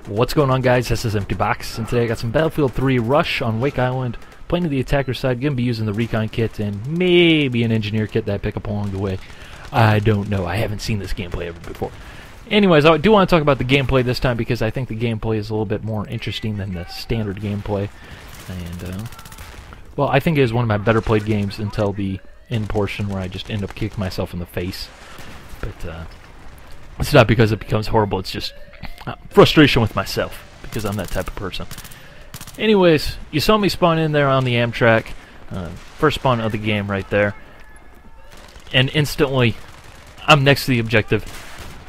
What's going on, guys? This is Empty Box, and today I got some Battlefield 3 Rush on Wake Island. Playing to the attacker side, gonna be using the recon kit and maybe an engineer kit that I pick up along the way. I don't know. I haven't seen this gameplay ever before. Anyways, I do want to talk about the gameplay this time because I think the gameplay is a little bit more interesting than the standard gameplay. And, well, I think it is one of my better played games until the end portion where I just end up kicking myself in the face. But, it's not because it becomes horrible, it's just frustration with myself, because I'm that type of person. Anyways, you saw me spawn in there on the Amtrak, first spawn of the game right there, and instantly I'm next to the objective.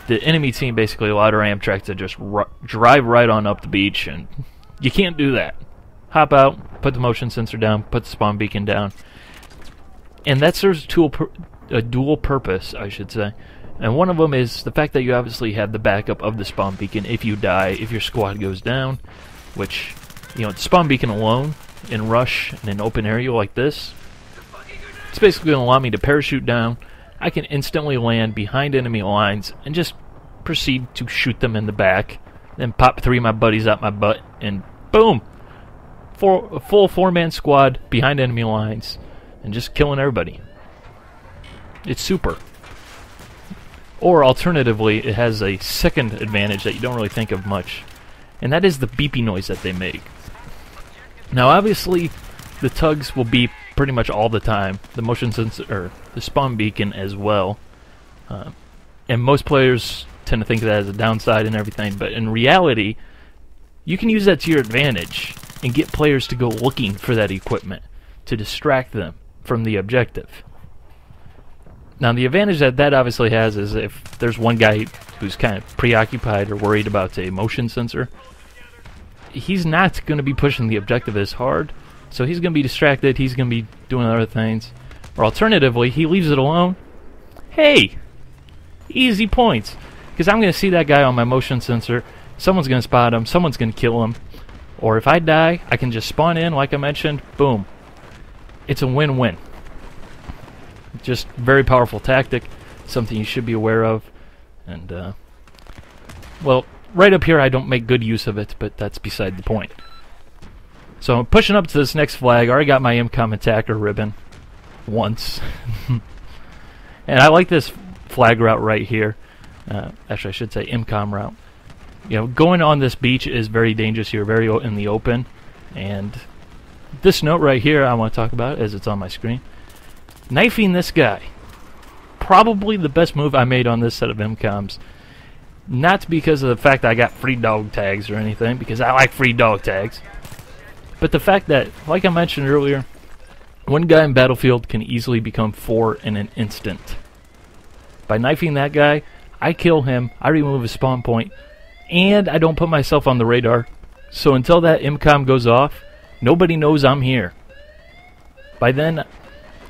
The enemy team basically allowed our Amtrak to just drive right on up the beach, and you can't do that. Hop out, put the motion sensor down, put the spawn beacon down, and that serves a dual purpose, I should say. And one of them is the fact that you obviously have the backup of the spawn beacon if you die, if your squad goes down, which, you know, the spawn beacon alone in Rush in an open area like this, it's basically going to allow me to parachute down. I can instantly land behind enemy lines and just proceed to shoot them in the back, then pop three of my buddies out my butt, and boom! A full four-man squad behind enemy lines, and just killing everybody. It's super. Or alternatively, it has a second advantage that you don't really think of much, and that is the beeping noise that they make. Now obviously the tugs will beep pretty much all the time, the motion sensor, or the spawn beacon as well, and most players tend to think of that as a downside and everything, but in reality you can use that to your advantage and get players to go looking for that equipment to distract them from the objective. Now the advantage that that obviously has is if there's one guy who's kind of preoccupied or worried about a motion sensor, he's not going to be pushing the objective as hard, so he's going to be distracted, he's going to be doing other things. Or alternatively, he leaves it alone. Hey! Easy points! Because I'm going to see that guy on my motion sensor, someone's going to spot him, someone's going to kill him, or if I die, I can just spawn in, like I mentioned, boom. It's a win-win. Just very powerful tactic, something you should be aware of, and well, right up here I don't make good use of it, but that's beside the point. So I'm pushing up to this next flag. I already got my MCOM attacker ribbon once, and I like this flag route right here. Actually, I should say MCOM route. You know, going on this beach is very dangerous. You're very in the open, and this note right here I want to talk about as it's on my screen. Knifing this guy, probably the best move I made on this set of MCOMs. Not because of the fact that I got free dog tags or anything, because I like free dog tags, but the fact that, like I mentioned earlier, one guy in Battlefield can easily become four in an instant. By knifing that guy, I kill him, I remove his spawn point, and I don't put myself on the radar, so until that MCOM goes off, nobody knows I'm here. By then,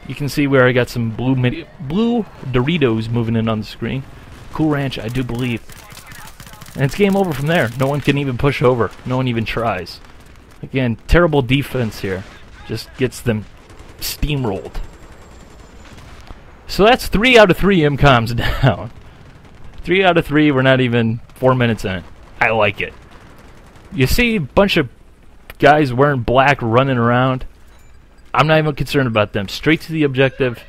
you can see where I got some blue Doritos moving in on the screen. Cool Ranch, I do believe. And it's game over from there. No one can even push over. No one even tries. Again, terrible defense here. Just gets them steamrolled. So that's 3 out of 3 MCOMs down. 3 out of 3, we're not even 4 minutes in. I like it. You see a bunch of guys wearing black running around. I'm not even concerned about them. Straight to the objective.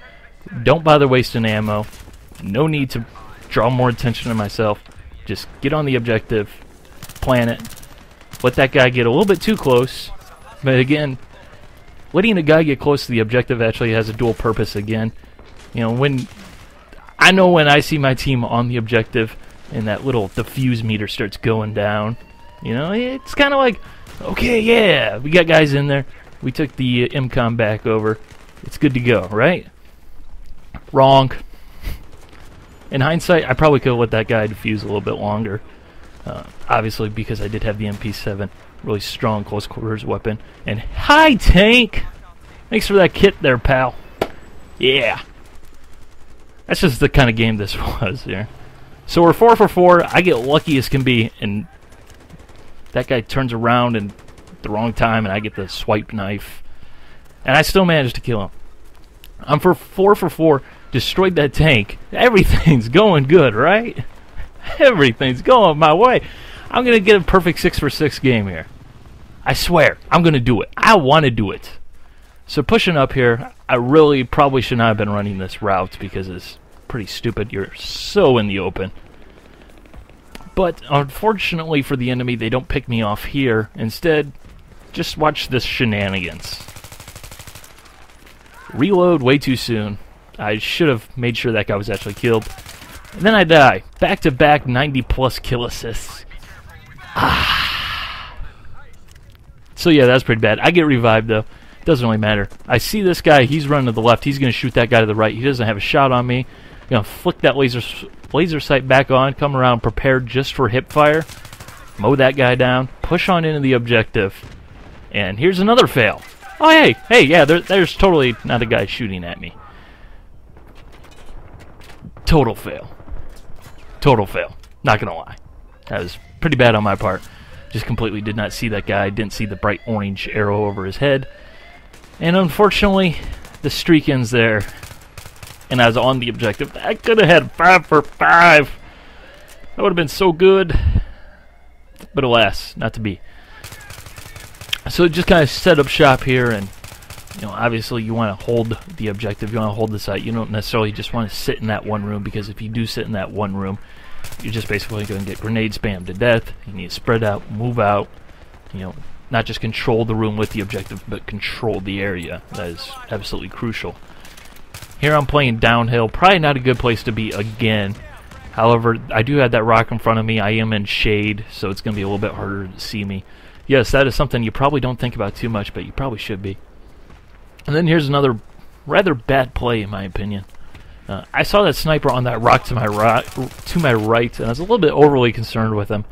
Don't bother wasting ammo. No need to draw more attention to myself. Just get on the objective. Plan it. Let that guy get a little bit too close. But again, letting a guy get close to the objective actually has a dual purpose again. You know, when I see my team on the objective and that little diffuse meter starts going down, you know, it's kind of like, okay, yeah, we got guys in there. We took the MCOM back over. It's good to go, right? Wrong. In hindsight, I probably could have let that guy defuse a little bit longer. Obviously, because I did have the MP7. Really strong close quarters weapon. And hi, tank! Thanks for that kit there, pal. Yeah. That's just the kind of game this was here. So we're 4 for 4. I get lucky as can be. And that guy turns around and the wrong time, and I get the swipe knife, and I still managed to kill him. I'm 4 for 4, destroyed that tank. Everything's going good, right? Everything's going my way. I'm going to get a perfect 6 for 6 game here. I swear, I'm going to do it. I want to do it. So pushing up here, I really probably should not have been running this route because it's pretty stupid. You're so in the open. But unfortunately for the enemy, they don't pick me off here. Instead, just watch this shenanigans. Reload way too soon. I should have made sure that guy was actually killed. And then I die. Back-to-back 90-plus kill assists. So yeah, that's pretty bad. I get revived, though. Doesn't really matter. I see this guy. He's running to the left. He's going to shoot that guy to the right. He doesn't have a shot on me. I'm going to flick that laser sight back on, come around prepared just for hip fire, mow that guy down, push on into the objective, and here's another fail. Oh, hey, yeah, there's totally not a guy shooting at me. Total fail. Total fail. Not going to lie. That was pretty bad on my part. Just completely did not see that guy, didn't see the bright orange arrow over his head. And unfortunately, the streak ends there. And I was on the objective. I could have had 5 for 5. That would have been so good. But alas, not to be. So just kind of set up shop here, and obviously you want to hold the objective. You want to hold the site. You don't necessarily just want to sit in that one room, because if you do sit in that one room, you're just basically going to get grenade spammed to death. You need to spread out, move out. Not just control the room with the objective, but control the area. That is absolutely crucial. Here I'm playing downhill. Probably not a good place to be again. However, I do have that rock in front of me. I am in shade, so it's going to be a little bit harder to see me. Yes, that is something you probably don't think about too much, but you probably should be. And then here's another rather bad play, in my opinion. I saw that sniper on that rock to my right, and I was a little bit overly concerned with him.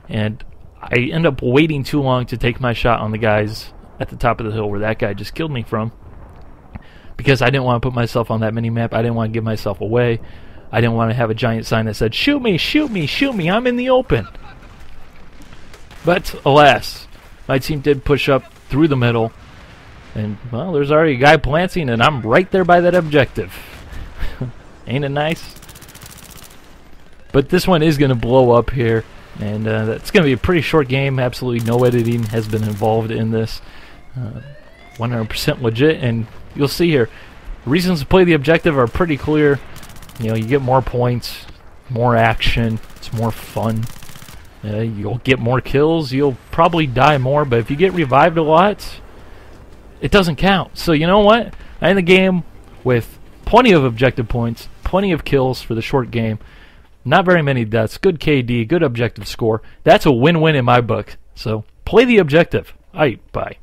And I end up waiting too long to take my shot on the guys at the top of the hill where that guy just killed me from. Because I didn't want to put myself on that mini-map. I didn't want to give myself away. I didn't want to have a giant sign that said, "Shoot me, shoot me, shoot me, I'm in the open." But, alas, my team did push up through the middle. And, well, there's already a guy planting, and I'm right there by that objective. Ain't it nice? But this one is going to blow up here. And it's going to be a pretty short game. Absolutely no editing has been involved in this. 100% legit, and you'll see here, reasons to play the objective are pretty clear. You get more points, more action, it's more fun. You'll get more kills, you'll probably die more, but if you get revived a lot, it doesn't count. So you know what? I end the game with plenty of objective points, plenty of kills for the short game, not very many deaths, good KD, good objective score. That's a win-win in my book. So play the objective. Alright, bye.